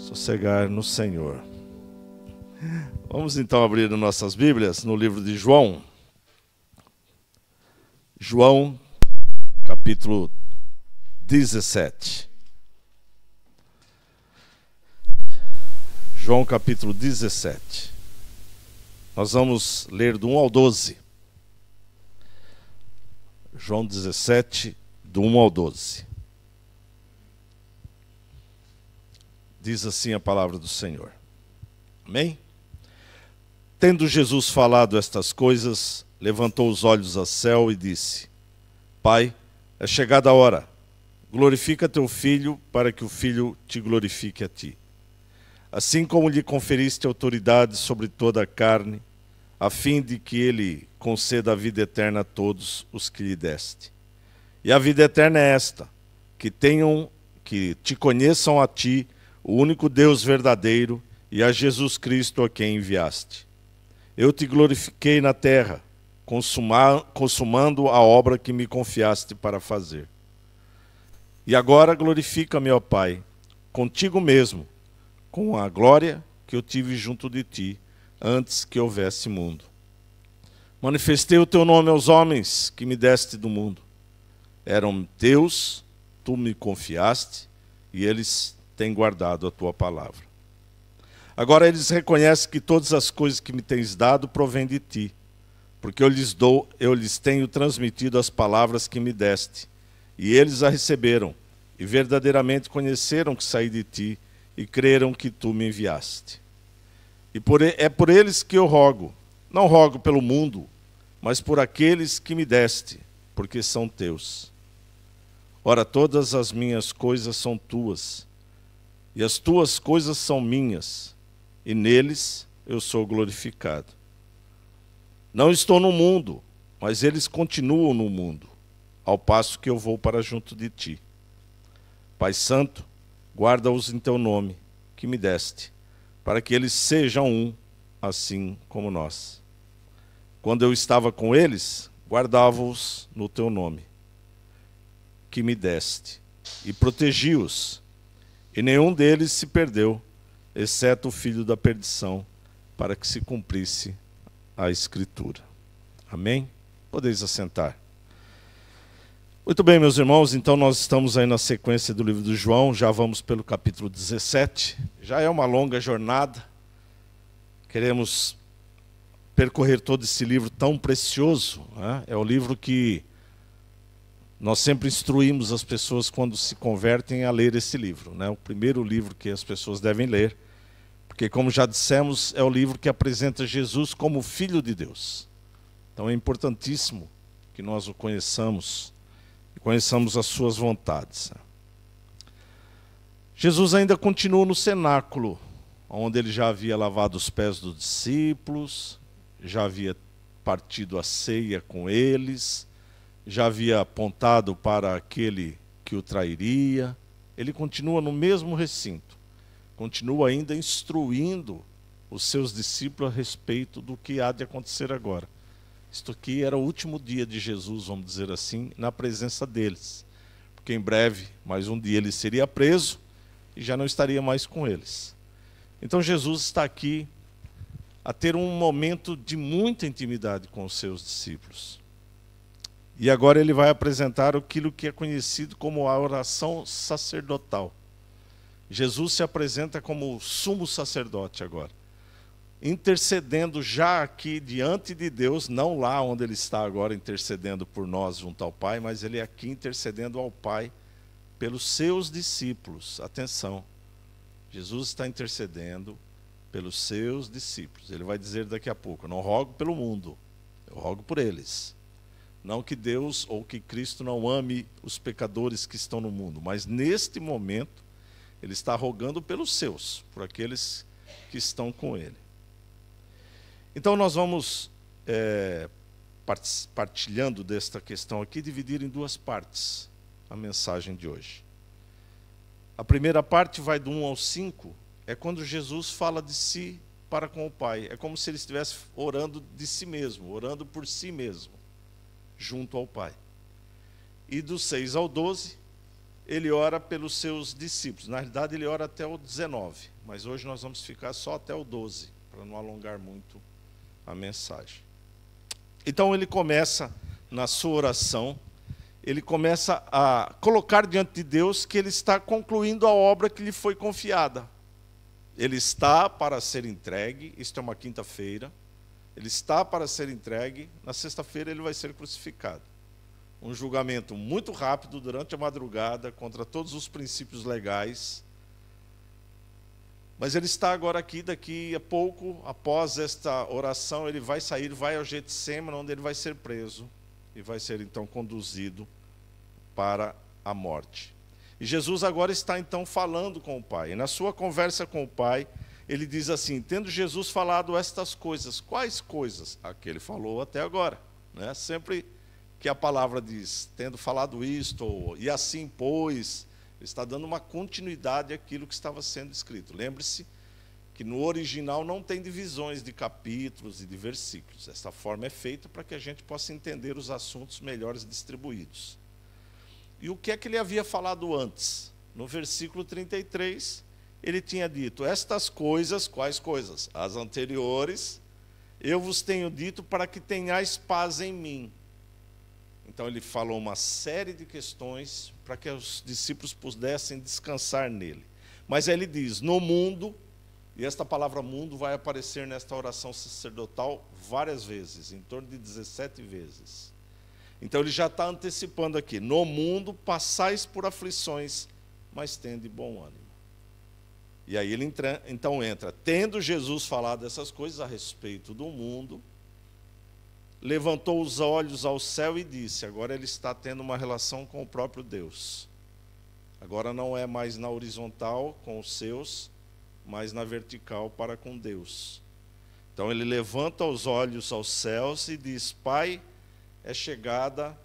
Sossegar no Senhor. Vamos então abrir nossas Bíblias no livro de João. João, capítulo 17. João, capítulo 17. Nós vamos ler do 1 ao 12. João 17, do 1 ao 12. Diz assim a palavra do Senhor. Amém? Tendo Jesus falado estas coisas, levantou os olhos ao céu e disse: Pai, é chegada a hora. Glorifica teu Filho, para que o Filho te glorifique a ti. Assim como lhe conferiste autoridade sobre toda a carne, a fim de que ele conceda a vida eterna a todos os que lhe deste. E a vida eterna é esta: que te conheçam a ti, o único Deus verdadeiro, e a Jesus Cristo a quem enviaste. Eu te glorifiquei na terra, consumando a obra que me confiaste para fazer. E agora glorifica-me, ó Pai, contigo mesmo, com a glória que eu tive junto de ti, antes que houvesse mundo. Manifestei o teu nome aos homens que me deste do mundo. Eram teus, tu me confiaste, e eles têm guardado a tua palavra. Agora eles reconhecem que todas as coisas que me tens dado provêm de ti, porque eu lhes tenho transmitido as palavras que me deste, e eles a receberam, e verdadeiramente conheceram que saí de ti, e creram que tu me enviaste. E é por eles que eu rogo, não rogo pelo mundo, mas por aqueles que me deste, porque são teus. Ora, todas as minhas coisas são tuas, e as tuas coisas são minhas, e neles eu sou glorificado. Não estou no mundo, mas eles continuam no mundo, ao passo que eu vou para junto de ti. Pai Santo, guarda-os em teu nome, que me deste, para que eles sejam um, assim como nós. Quando eu estava com eles, guardava-os no teu nome, que me deste, e protegi-os, e nenhum deles se perdeu, exceto o filho da perdição, para que se cumprisse a Escritura. Amém? Podeis assentar. Muito bem, meus irmãos, então nós estamos aí na sequência do livro de João, já vamos pelo capítulo 17, já é uma longa jornada, queremos percorrer todo esse livro tão precioso, né? É o livro que nós sempre instruímos as pessoas quando se convertem a ler esse livro, né? O primeiro livro que as pessoas devem ler, porque como já dissemos, é o livro que apresenta Jesus como Filho de Deus. Então é importantíssimo que nós o conheçamos, e conheçamos as suas vontades. Jesus ainda continua no cenáculo, onde ele já havia lavado os pés dos discípulos, já havia partido a ceia com eles, já havia apontado para aquele que o trairia. Ele continua no mesmo recinto, continua ainda instruindo os seus discípulos a respeito do que há de acontecer agora. Isto aqui era o último dia de Jesus, vamos dizer assim, na presença deles, porque em breve, mais um dia, ele seria preso e já não estaria mais com eles. Então Jesus está aqui a ter um momento de muita intimidade com os seus discípulos. E agora ele vai apresentar aquilo que é conhecido como a oração sacerdotal. Jesus se apresenta como sumo sacerdote agora, intercedendo já aqui diante de Deus, não lá onde ele está agora intercedendo por nós junto ao Pai, mas ele é aqui intercedendo ao Pai pelos seus discípulos. Atenção, Jesus está intercedendo pelos seus discípulos. Ele vai dizer daqui a pouco: eu não rogo pelo mundo, eu rogo por eles. Não que Deus ou que Cristo não ame os pecadores que estão no mundo, mas neste momento ele está rogando pelos seus, por aqueles que estão com ele. Então nós vamos partilhando desta questão aqui, dividir em duas partes a mensagem de hoje. A primeira parte vai do 1 ao 5, é quando Jesus fala de si para com o Pai. É como se ele estivesse orando de si mesmo, orando por si mesmo, junto ao Pai. E do 6 ao 12, ele ora pelos seus discípulos. Na realidade, ele ora até o 19, mas hoje nós vamos ficar só até o 12, para não alongar muito a mensagem. Então ele começa na sua oração, ele começa a colocar diante de Deus que ele está concluindo a obra que lhe foi confiada. Ele está para ser entregue, isto é uma quinta-feira, ele está para ser entregue, na sexta-feira ele vai ser crucificado. Um julgamento muito rápido durante a madrugada contra todos os princípios legais. Mas ele está agora aqui, daqui a pouco, após esta oração, ele vai sair, vai ao Getsêmani, onde ele vai ser preso e vai ser então conduzido para a morte. E Jesus agora está então falando com o Pai. E na sua conversa com o Pai, ele diz assim: tendo Jesus falado estas coisas, quais coisas? A que ele falou até agora, né? Sempre que a palavra diz, tendo falado isto, e assim pois, ele está dando uma continuidade àquilo que estava sendo escrito. Lembre-se que no original não tem divisões de capítulos e de versículos. Esta forma é feita para que a gente possa entender os assuntos melhores distribuídos. E o que é que ele havia falado antes? No versículo 33, ele tinha dito: estas coisas, quais coisas? As anteriores, eu vos tenho dito para que tenhais paz em mim. Então ele falou uma série de questões para que os discípulos pudessem descansar nele. Mas ele diz, no mundo, e esta palavra mundo vai aparecer nesta oração sacerdotal várias vezes, em torno de 17 vezes. Então ele já está antecipando aqui, no mundo passais por aflições, mas tende bom ânimo. E aí ele então entra, tendo Jesus falado essas coisas a respeito do mundo, levantou os olhos ao céu e disse, agora ele está tendo uma relação com o próprio Deus. Agora não é mais na horizontal com os seus, mas na vertical para com Deus. Então ele levanta os olhos aos céus e diz, Pai, é chegada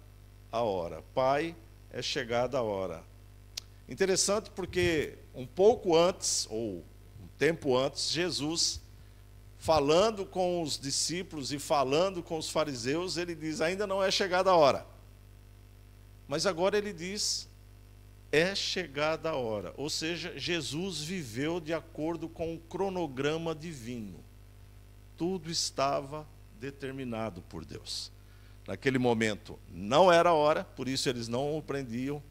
a hora. Pai, é chegada a hora. Interessante porque um pouco antes, ou um tempo antes, Jesus, falando com os discípulos e falando com os fariseus, ele diz, ainda não é chegada a hora. Mas agora ele diz, é chegada a hora. Ou seja, Jesus viveu de acordo com o cronograma divino. Tudo estava determinado por Deus. Naquele momento não era a hora, por isso eles não o prendiam,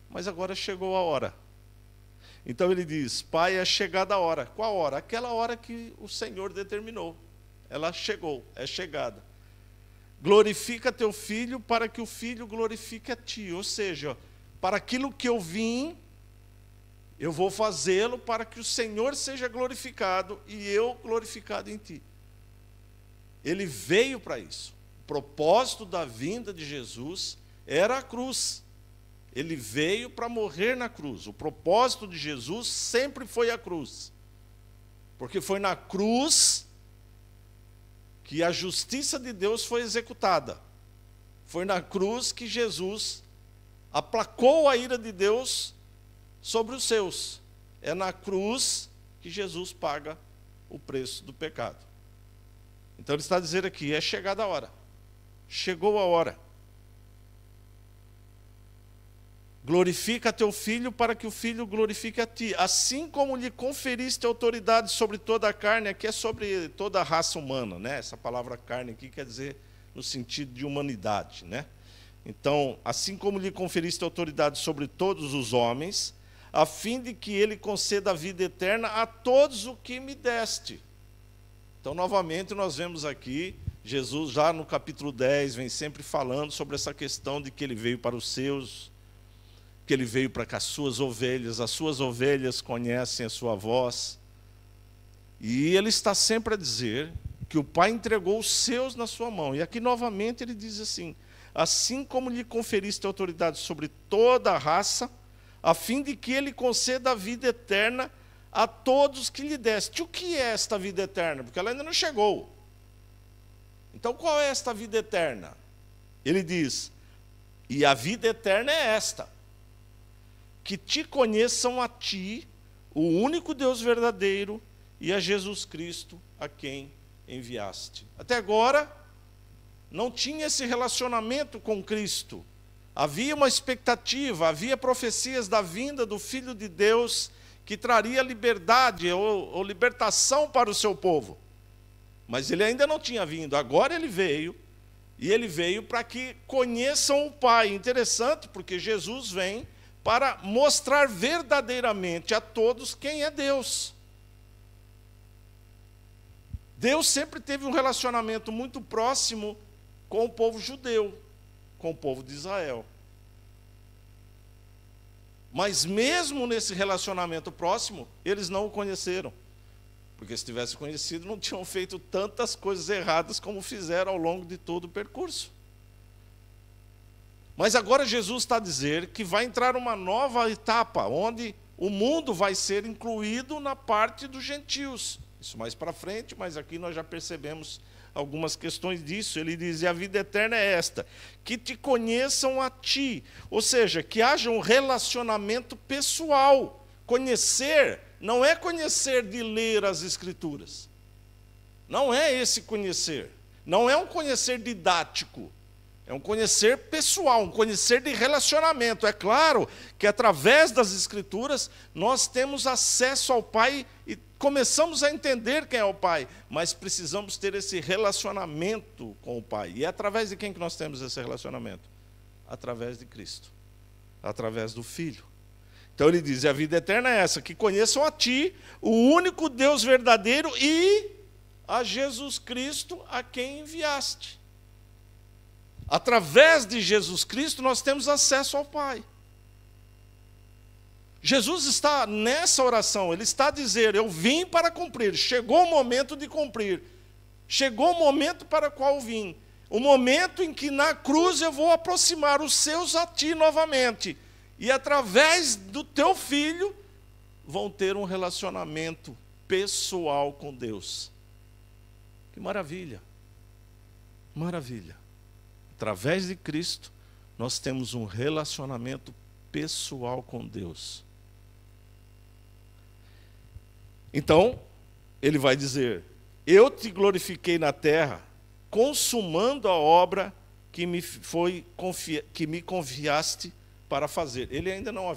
mas agora chegou a hora. Então ele diz, Pai, é chegada a hora. Qual hora? Aquela hora que o Senhor determinou. Ela chegou, é chegada. Glorifica teu filho para que o filho glorifique a ti. Ou seja, para aquilo que eu vim, eu vou fazê-lo para que o Senhor seja glorificado e eu glorificado em ti. Ele veio para isso. O propósito da vinda de Jesus era a cruz. Ele veio para morrer na cruz. O propósito de Jesus sempre foi a cruz. Porque foi na cruz que a justiça de Deus foi executada. Foi na cruz que Jesus aplacou a ira de Deus sobre os seus. É na cruz que Jesus paga o preço do pecado. Então ele está a dizer aqui, é chegada a hora. Chegou a hora. Glorifica teu filho para que o filho glorifique a ti. Assim como lhe conferiste autoridade sobre toda a carne, aqui é sobre toda a raça humana, né? Essa palavra carne aqui quer dizer no sentido de humanidade, né? Então, assim como lhe conferiste autoridade sobre todos os homens, a fim de que ele conceda a vida eterna a todos o que me deste. Então, novamente, nós vemos aqui, Jesus já no capítulo 10, vem sempre falando sobre essa questão de que ele veio para os seus, que ele veio para as suas ovelhas conhecem a sua voz. E ele está sempre a dizer que o Pai entregou os seus na sua mão. E aqui novamente ele diz assim, assim como lhe conferiste autoridade sobre toda a raça, a fim de que ele conceda a vida eterna a todos que lhe deste. O que é esta vida eterna? Porque ela ainda não chegou. Então qual é esta vida eterna? Ele diz, e a vida eterna é esta, que te conheçam a ti, o único Deus verdadeiro, e a Jesus Cristo, a quem enviaste. Até agora, não tinha esse relacionamento com Cristo. Havia uma expectativa, havia profecias da vinda do Filho de Deus, que traria liberdade ou libertação para o seu povo. Mas ele ainda não tinha vindo, agora ele veio, e ele veio para que conheçam o Pai. Interessante, porque Jesus vem para mostrar verdadeiramente a todos quem é Deus. Deus sempre teve um relacionamento muito próximo com o povo judeu, com o povo de Israel. Mas mesmo nesse relacionamento próximo, eles não o conheceram. Porque se tivessem conhecido, não tinham feito tantas coisas erradas como fizeram ao longo de todo o percurso. Mas agora Jesus está a dizer que vai entrar uma nova etapa, onde o mundo vai ser incluído na parte dos gentios. Isso mais para frente, mas aqui nós já percebemos algumas questões disso. Ele diz, e a vida eterna é esta, que te conheçam a ti. Ou seja, que haja um relacionamento pessoal. Conhecer não é conhecer de ler as Escrituras. Não é esse conhecer. Não é um conhecer didático. É um conhecer pessoal, um conhecer de relacionamento. É claro que através das Escrituras nós temos acesso ao Pai e começamos a entender quem é o Pai, mas precisamos ter esse relacionamento com o Pai. E é através de quem que nós temos esse relacionamento? Através de Cristo, através do Filho. Então ele diz, a vida eterna é essa, que conheçam a ti, o único Deus verdadeiro, e a Jesus Cristo, a quem enviaste. Através de Jesus Cristo nós temos acesso ao Pai. Jesus está nessa oração, ele está a dizer, eu vim para cumprir, chegou o momento de cumprir, chegou o momento para o qual vim, o momento em que na cruz eu vou aproximar os seus a ti novamente, e através do teu filho vão ter um relacionamento pessoal com Deus. Que maravilha, maravilha. Através de Cristo nós temos um relacionamento pessoal com Deus. Então, ele vai dizer, eu te glorifiquei na terra, consumando a obra que me confiaste para fazer. Ele ainda não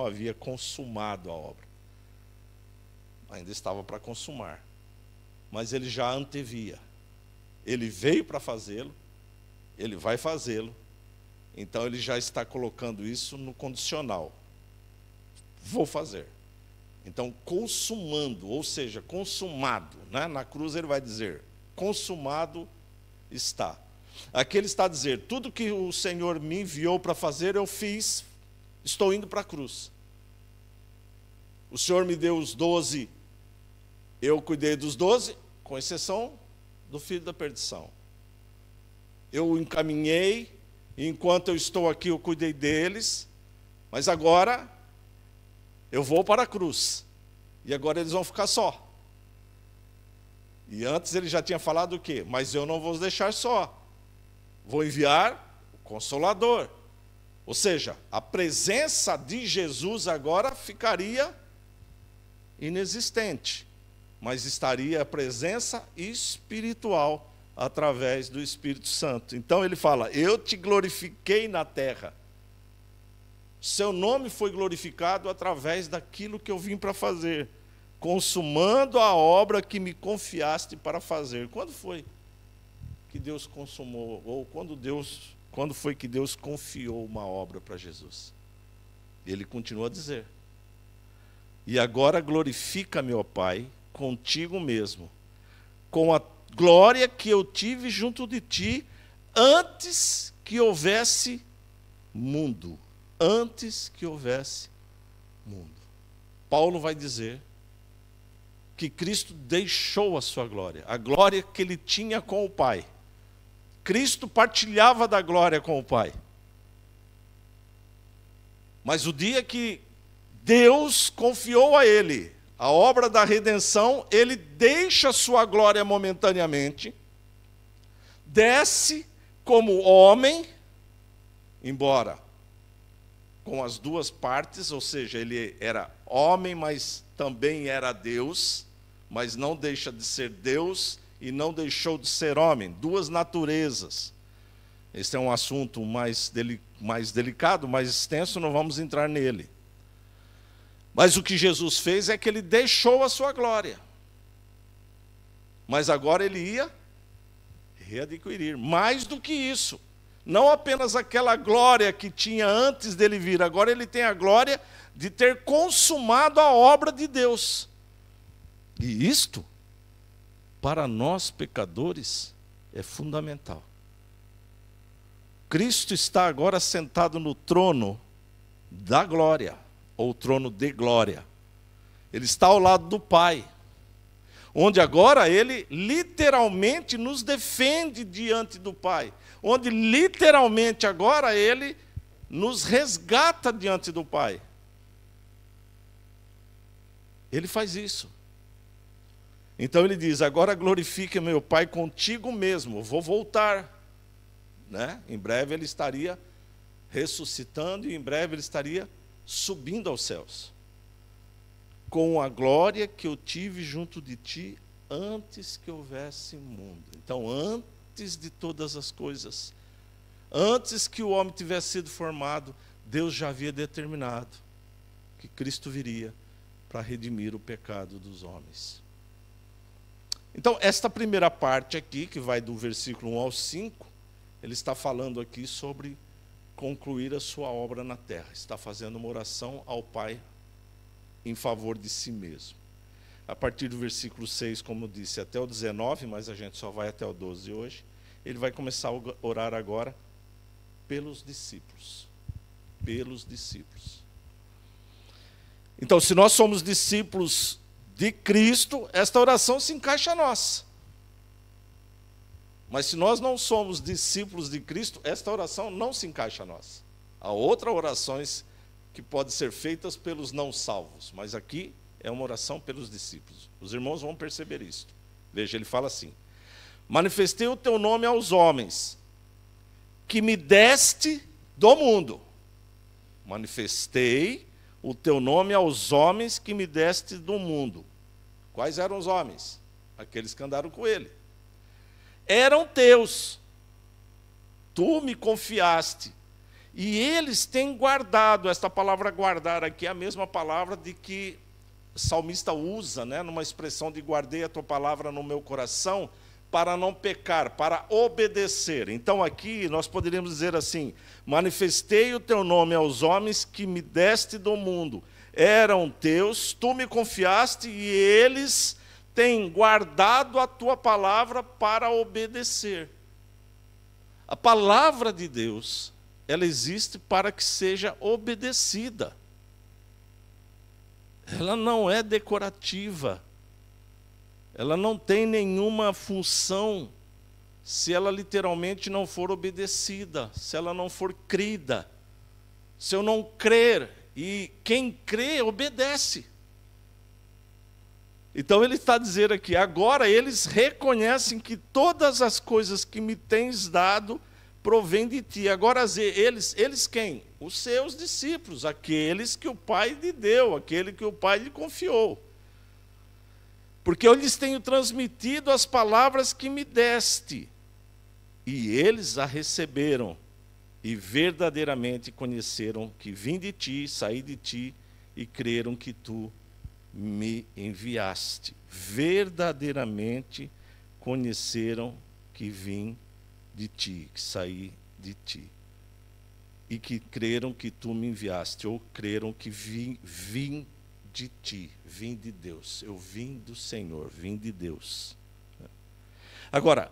havia consumado a obra. Ainda estava para consumar. Mas ele já antevia. Ele veio para fazê-lo, ele vai fazê-lo, então ele já está colocando isso no condicional. Vou fazer. Então, consumando, ou seja, consumado, né? Na cruz ele vai dizer, consumado está. Aqui ele está a dizer, tudo que o Senhor me enviou para fazer, eu fiz, estou indo para a cruz. O Senhor me deu os 12, eu cuidei dos 12, com exceção do filho da perdição. Eu o encaminhei, e enquanto eu estou aqui eu cuidei deles, mas agora eu vou para a cruz, e agora eles vão ficar só. E antes ele já tinha falado o quê? Mas eu não vou os deixar só, vou enviar o Consolador. Ou seja, a presença de Jesus agora ficaria inexistente, mas estaria a presença espiritual através do Espírito Santo. Então ele fala, eu te glorifiquei na terra. Seu nome foi glorificado através daquilo que eu vim para fazer, consumando a obra que me confiaste para fazer. Quando foi que Deus consumou, ou quando foi que Deus confiou uma obra para Jesus? Ele continua a dizer, e agora glorifica-me, ó Pai, contigo mesmo, com a glória que eu tive junto de ti, antes que houvesse mundo. Antes que houvesse mundo. Paulo vai dizer que Cristo deixou a sua glória, a glória que ele tinha com o Pai. Cristo partilhava da glória com o Pai. Mas o dia que Deus confiou a ele a obra da redenção, ele deixa a sua glória momentaneamente, desce como homem, embora com as duas partes, ou seja, ele era homem, mas também era Deus, mas não deixa de ser Deus e não deixou de ser homem, duas naturezas. Esse é um assunto mais delicado, mais extenso, não vamos entrar nele. Mas o que Jesus fez é que ele deixou a sua glória. Mas agora ele ia readquirir. Mais do que isso. Não apenas aquela glória que tinha antes dele vir. Agora ele tem a glória de ter consumado a obra de Deus. E isto, para nós pecadores, é fundamental. Cristo está agora sentado no trono da glória, ou trono de glória. Ele está ao lado do Pai, onde agora ele literalmente nos defende diante do Pai, onde literalmente agora ele nos resgata diante do Pai. Ele faz isso. Então ele diz: agora glorifique meu Pai contigo mesmo. Eu vou voltar, né? Em breve ele estaria ressuscitando e em breve ele estaria subindo aos céus, com a glória que eu tive junto de ti antes que houvesse mundo. Então, antes de todas as coisas, antes que o homem tivesse sido formado, Deus já havia determinado que Cristo viria para redimir o pecado dos homens. Então, esta primeira parte aqui, que vai do versículo 1 ao 5, ele está falando aqui sobre concluir a sua obra na terra. Está fazendo uma oração ao Pai em favor de si mesmo. A partir do versículo 6, como eu disse, até o 19, mas a gente só vai até o 12 hoje, ele vai começar a orar agora pelos discípulos. Pelos discípulos. Então, se nós somos discípulos de Cristo, esta oração se encaixa a nós. Mas se nós não somos discípulos de Cristo, esta oração não se encaixa a nós. Há outras orações que podem ser feitas pelos não salvos, mas aqui é uma oração pelos discípulos. Os irmãos vão perceber isso. Veja, ele fala assim: manifestei o teu nome aos homens, que me deste do mundo. Manifestei o teu nome aos homens que me deste do mundo. Quais eram os homens? Aqueles que andaram com ele. Eram teus, tu me confiaste, e eles têm guardado. Esta palavra guardar aqui é a mesma palavra de que o salmista usa, né, numa expressão de guardei a tua palavra no meu coração, para não pecar, para obedecer. Então aqui nós poderíamos dizer assim: manifestei o teu nome aos homens que me deste do mundo, eram teus, tu me confiaste, e eles têm guardado a tua palavra para obedecer. A palavra de Deus, ela existe para que seja obedecida. Ela não é decorativa. Ela não tem nenhuma função se ela literalmente não for obedecida, se ela não for crida. Se eu não crer, e quem crê, obedece. Então ele está dizendo aqui, agora eles reconhecem que todas as coisas que me tens dado provém de ti. Agora eles quem? Os seus discípulos, aqueles que o Pai lhe deu, aquele que o Pai lhe confiou. Porque eu lhes tenho transmitido as palavras que me deste, e eles a receberam, e verdadeiramente conheceram que vim de ti, saí de ti, e creram que tu me enviaste. Verdadeiramente conheceram que vim de ti, que saí de ti, e que creram que tu me enviaste, ou creram que vim de ti, vim de Deus. Eu vim do Senhor, vim de Deus. Agora,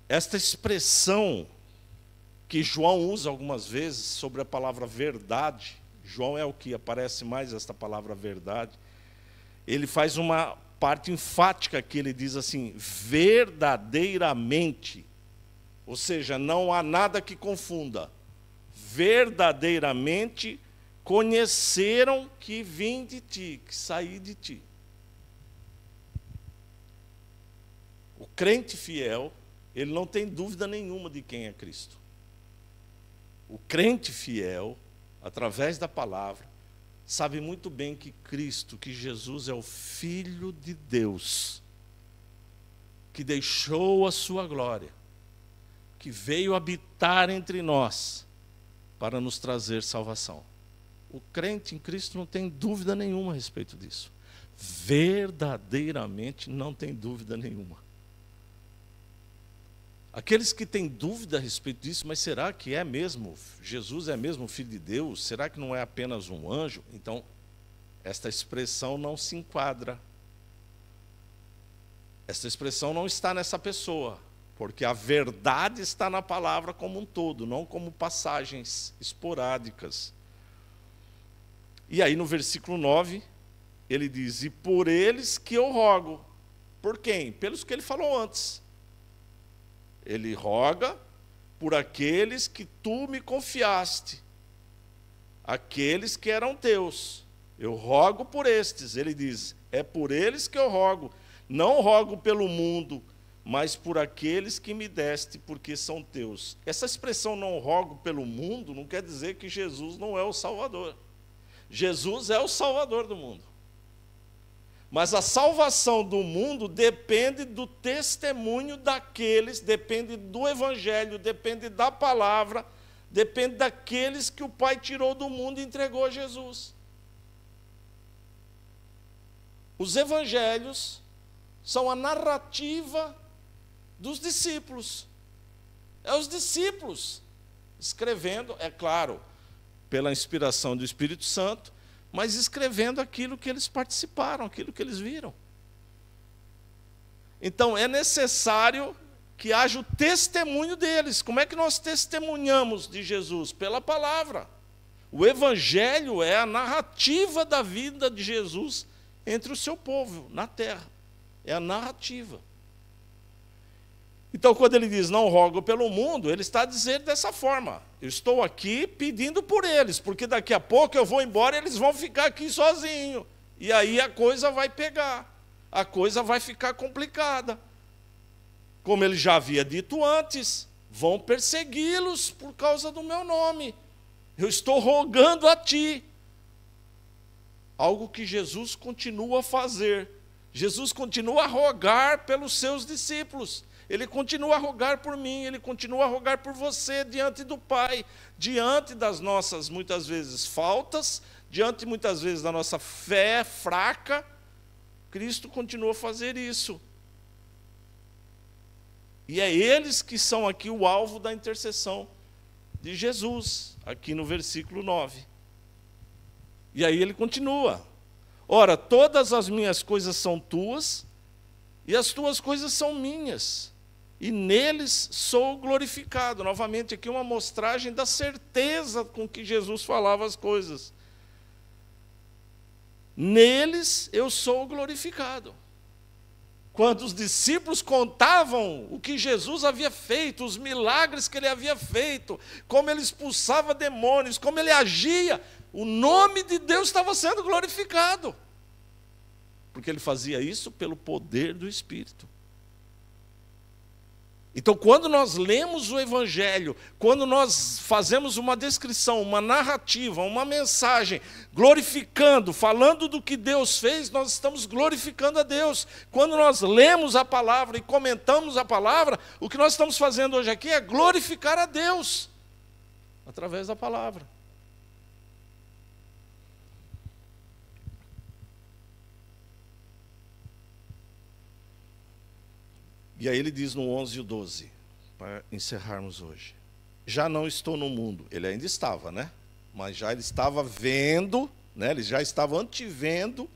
esta expressão que João usa algumas vezes sobre a palavra verdade, João é o que aparece mais esta palavra verdade, ele faz uma parte enfática que ele diz assim, verdadeiramente, ou seja, não há nada que confunda, verdadeiramente conheceram que vim de ti, que saí de ti. O crente fiel, ele não tem dúvida nenhuma de quem é Cristo. O crente fiel, através da palavra, sabe muito bem que Cristo, que Jesus é o Filho de Deus, que deixou a sua glória, que veio habitar entre nós para nos trazer salvação. O crente em Cristo não tem dúvida nenhuma a respeito disso. Verdadeiramente não tem dúvida nenhuma. Aqueles que têm dúvida a respeito disso, mas será que é mesmo? Jesus é mesmo Filho de Deus? Será que não é apenas um anjo? Então, esta expressão não se enquadra. Esta expressão não está nessa pessoa, porque a verdade está na palavra como um todo, não como passagens esporádicas. E aí no versículo 9, ele diz, e por eles que eu rogo. Por quem? Pelos que ele falou antes. Ele roga por aqueles que tu me confiaste, aqueles que eram teus. Eu rogo por estes. Ele diz, é por eles que eu rogo. Não rogo pelo mundo, mas por aqueles que me deste, porque são teus. Essa expressão não rogo pelo mundo não quer dizer que Jesus não é o Salvador. Jesus é o Salvador do mundo. Mas a salvação do mundo depende do testemunho daqueles, depende do Evangelho, depende da palavra, depende daqueles que o Pai tirou do mundo e entregou a Jesus. Os Evangelhos são a narrativa dos discípulos. É os discípulos escrevendo, é claro, pela inspiração do Espírito Santo, mas escrevendo aquilo que eles participaram, aquilo que eles viram. Então, é necessário que haja o testemunho deles. Como é que nós testemunhamos de Jesus? Pela palavra. O Evangelho é a narrativa da vida de Jesus entre o seu povo, na terra. É a narrativa. Então, quando ele diz, não rogo pelo mundo, ele está dizendo dessa forma. Eu estou aqui pedindo por eles, porque daqui a pouco eu vou embora e eles vão ficar aqui sozinhos. E aí a coisa vai pegar, a coisa vai ficar complicada. Como ele já havia dito antes, vão persegui-los por causa do meu nome. Eu estou rogando a ti. Algo que Jesus continua a fazer. Jesus continua a rogar pelos seus discípulos. Ele continua a rogar por mim, ele continua a rogar por você diante do Pai, diante das nossas, muitas vezes, faltas, diante, muitas vezes, da nossa fé fraca, Cristo continua a fazer isso. E é eles que são aqui o alvo da intercessão de Jesus, aqui no versículo 9. E aí ele continua. Ora, todas as minhas coisas são tuas, e as tuas coisas são minhas, e neles sou glorificado. Novamente aqui uma amostragem da certeza com que Jesus falava as coisas. Neles eu sou glorificado. Quando os discípulos contavam o que Jesus havia feito, os milagres que ele havia feito, como ele expulsava demônios, como ele agia, o nome de Deus estava sendo glorificado. Porque ele fazia isso pelo poder do Espírito. Então, quando nós lemos o Evangelho, quando nós fazemos uma descrição, uma narrativa, uma mensagem, glorificando, falando do que Deus fez, nós estamos glorificando a Deus. Quando nós lemos a palavra e comentamos a palavra, o que nós estamos fazendo hoje aqui é glorificar a Deus, através da palavra. E aí ele diz no 11 e o 12, para encerrarmos hoje. Já não estou no mundo. Ele ainda estava, né? Mas já ele estava vendo, né? Ele já estava antevendo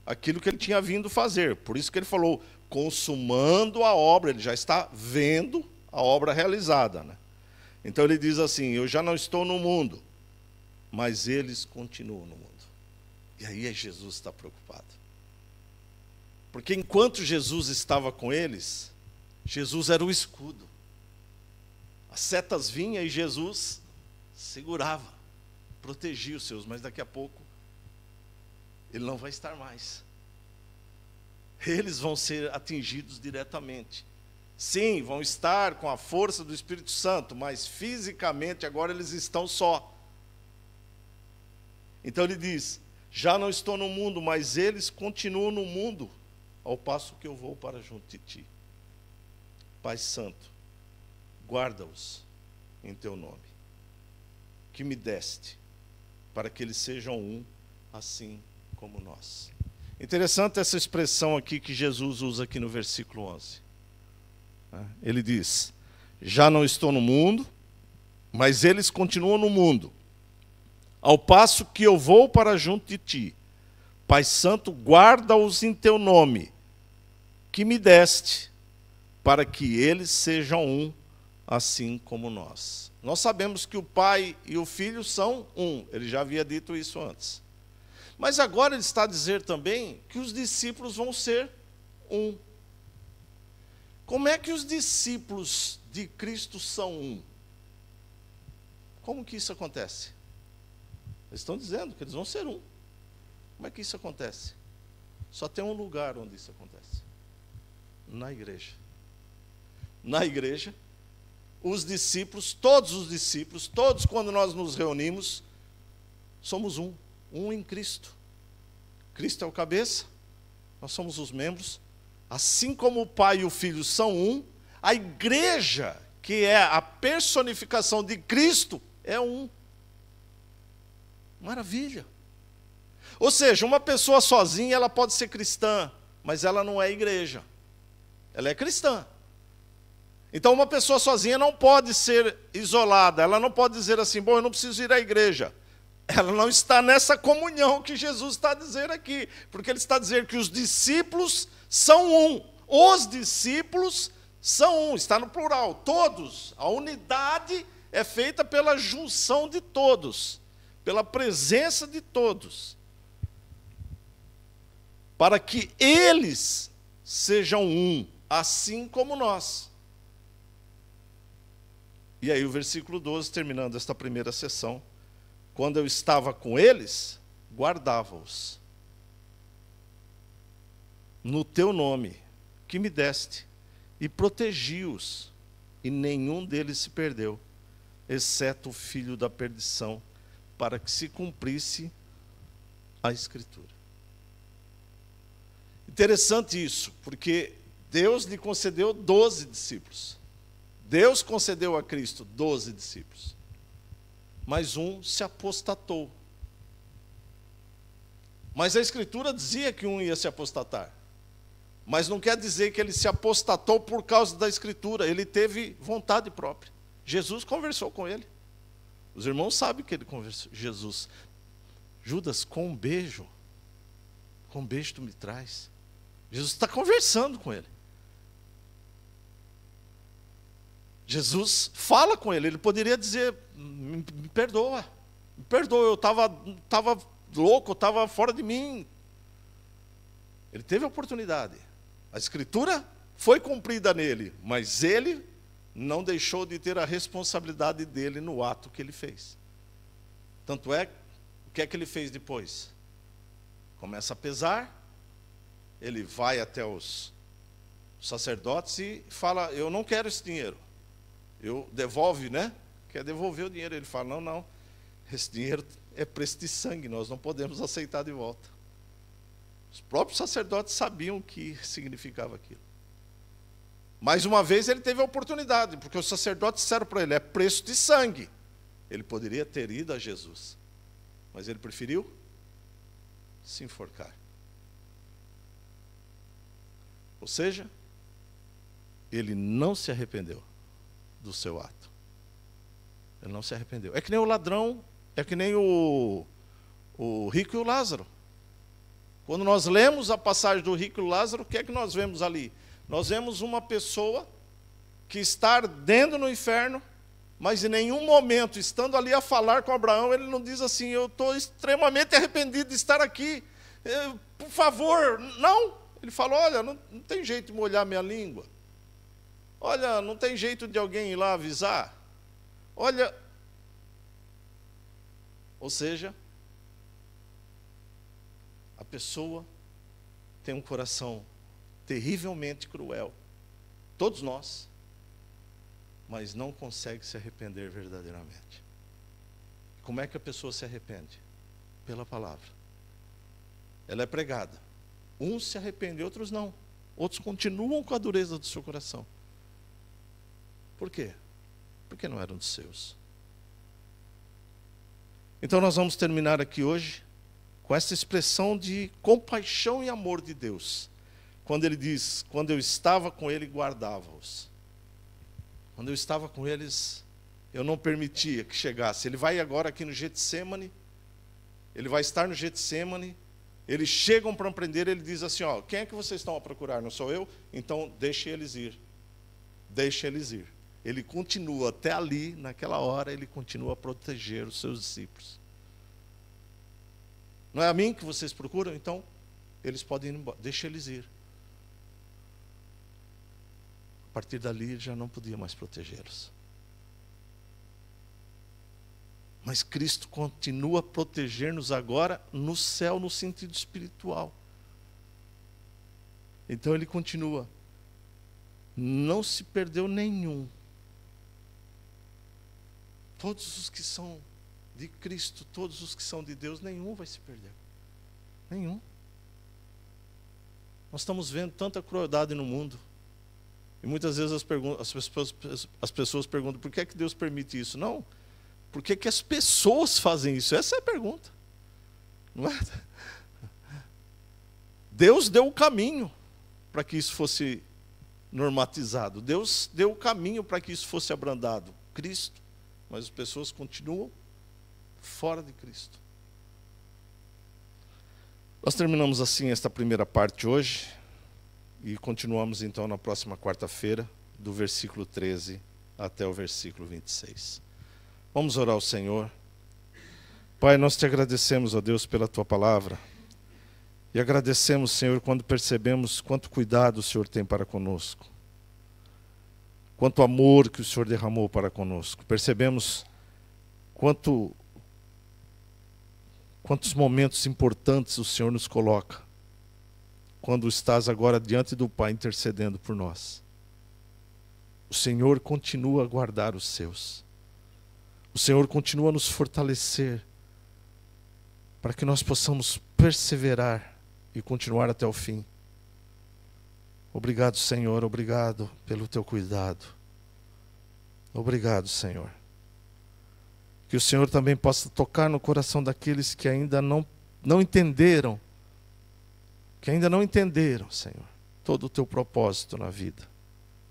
aquilo que ele tinha vindo fazer. Por isso que ele falou, consumando a obra. Ele já está vendo a obra realizada, né? Então ele diz assim, eu já não estou no mundo, mas eles continuam no mundo. E aí Jesus está preocupado. Porque enquanto Jesus estava com eles, Jesus era o escudo. As setas vinham e Jesus segurava, protegia os seus, mas daqui a pouco ele não vai estar mais. Eles vão ser atingidos diretamente. Sim, vão estar com a força do Espírito Santo, mas fisicamente agora eles estão só. Então ele diz, já não estou no mundo, mas eles continuam no mundo, ao passo que eu vou para junto de ti. Pai Santo, guarda-os em teu nome, que me deste, para que eles sejam um, assim como nós. Interessante essa expressão aqui que Jesus usa aqui no versículo 11. Ele diz: já não estou no mundo, mas eles continuam no mundo, ao passo que eu vou para junto de ti. Pai Santo, guarda-os em teu nome, que me deste, para que eles sejam um, assim como nós. Nós sabemos que o Pai e o Filho são um. Ele já havia dito isso antes. Mas agora ele está a dizer também que os discípulos vão ser um. Como é que os discípulos de Cristo são um? Como que isso acontece? Eles estão dizendo que eles vão ser um. Como é que isso acontece? Só tem um lugar onde isso acontece: na igreja. Na igreja, os discípulos, todos quando nós nos reunimos, somos um em Cristo. Cristo é o cabeça, nós somos os membros. Assim como o Pai e o Filho são um, a igreja, que é a personificação de Cristo, é um. Maravilha. Ou seja, uma pessoa sozinha, ela pode ser cristã, mas ela não é igreja. Ela é cristã. Então uma pessoa sozinha não pode ser isolada, ela não pode dizer assim: bom, eu não preciso ir à igreja. Ela não está nessa comunhão que Jesus está a dizer aqui, porque ele está a dizer que os discípulos são um. Os discípulos são um, está no plural, todos. A unidade é feita pela junção de todos, pela presença de todos, para que eles sejam um, assim como nós. E aí o versículo 12, terminando esta primeira sessão: quando eu estava com eles, guardava-os no teu nome, que me deste, e protegi-os, e nenhum deles se perdeu, exceto o filho da perdição, para que se cumprisse a Escritura. Interessante isso, porque Deus lhe concedeu 12 discípulos. Deus concedeu a Cristo 12 discípulos. Mas um se apostatou. Mas a Escritura dizia que um ia se apostatar. Mas não quer dizer que ele se apostatou por causa da Escritura. Ele teve vontade própria. Jesus conversou com ele. Os irmãos sabem que ele conversou. Jesus: Judas, com um beijo tu me traz. Jesus está conversando com ele. Jesus fala com ele. Ele poderia dizer: me perdoa, eu estava louco, eu estava fora de mim. Ele teve a oportunidade. A Escritura foi cumprida nele, mas ele não deixou de ter a responsabilidade dele no ato que ele fez. Tanto é, o que é que ele fez depois? Começa a pesar, ele vai até os sacerdotes e fala: eu não quero esse dinheiro. Devolve, né? Quer devolver o dinheiro. Ele fala: não, esse dinheiro é preço de sangue, nós não podemos aceitar de volta. Os próprios sacerdotes sabiam o que significava aquilo. Mais uma vez ele teve a oportunidade, porque os sacerdotes disseram para ele: é preço de sangue. Ele poderia ter ido a Jesus, mas ele preferiu se enforcar. Ou seja, ele não se arrependeu do seu ato. Ele não se arrependeu. É que nem o ladrão, é que nem o rico e o Lázaro. Quando nós lemos a passagem do rico e o Lázaro, o que é que nós vemos ali? Nós vemos uma pessoa que está ardendo no inferno, mas em nenhum momento, estando ali a falar com Abraão, ele não diz assim: eu estou extremamente arrependido de estar aqui, por favor. Não, ele fala: olha, não tem jeito de molhar minha língua. Olha, não tem jeito de alguém ir lá avisar. Olha, ou seja, a pessoa tem um coração terrivelmente cruel, todos nós, mas não consegue se arrepender verdadeiramente. Como é que a pessoa se arrepende? Pela palavra. Ela é pregada. Uns se arrependem, outros não. Outros continuam com a dureza do seu coração. Por quê? Porque não eram dos seus. Então nós vamos terminar aqui hoje com essa expressão de compaixão e amor de Deus. Quando ele diz, quando eu estava com ele, guardava-os. Quando eu estava com eles, eu não permitia que chegasse. Ele vai agora aqui no Getsêmani, ele vai estar no Getsêmani, eles chegam para prender, ele diz assim, ó, quem é que vocês estão a procurar? Não sou eu? Então deixe eles ir. Deixe eles ir. Ele continua até ali, naquela hora, ele continua a proteger os seus discípulos. Não é a mim que vocês procuram? Então, eles podem ir embora. Deixe eles ir. A partir dali, ele já não podia mais protegê-los. Mas Cristo continua a proteger-nos agora no céu, no sentido espiritual. Então ele continua. Não se perdeu nenhum. Todos os que são de Cristo, todos os que são de Deus, nenhum vai se perder. Nenhum. Nós estamos vendo tanta crueldade no mundo. E muitas vezes as pessoas perguntam, por que é que Deus permite isso? Não. Por que que as pessoas fazem isso? Essa é a pergunta. Não é? Deus deu o caminho para que isso fosse normatizado. Deus deu o caminho para que isso fosse abrandado. Cristo. Mas as pessoas continuam fora de Cristo. Nós terminamos assim esta primeira parte hoje. E continuamos então na próxima quarta-feira, do versículo 13 até o versículo 26. Vamos orar ao Senhor. Pai, nós te agradecemos, ó Deus, pela tua palavra. E agradecemos, Senhor, quando percebemos quanto cuidado o Senhor tem para conosco. Quanto amor que o Senhor derramou para conosco. Percebemos quantos momentos importantes o Senhor nos coloca. Quando estás agora diante do Pai intercedendo por nós. O Senhor continua a guardar os seus. O Senhor continua a nos fortalecer para que nós possamos perseverar e continuar até o fim. Obrigado, Senhor, obrigado pelo teu cuidado. Obrigado, Senhor. Que o Senhor também possa tocar no coração daqueles que ainda não entenderam, Senhor, todo o teu propósito na vida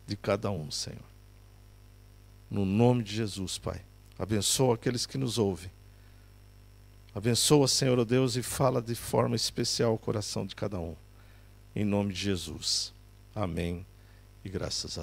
de cada um, Senhor. No nome de Jesus, Pai. Abençoa aqueles que nos ouvem. Abençoa, Senhor, ó Deus, e fala de forma especial o coração de cada um. Em nome de Jesus. Amém. E graças a Deus.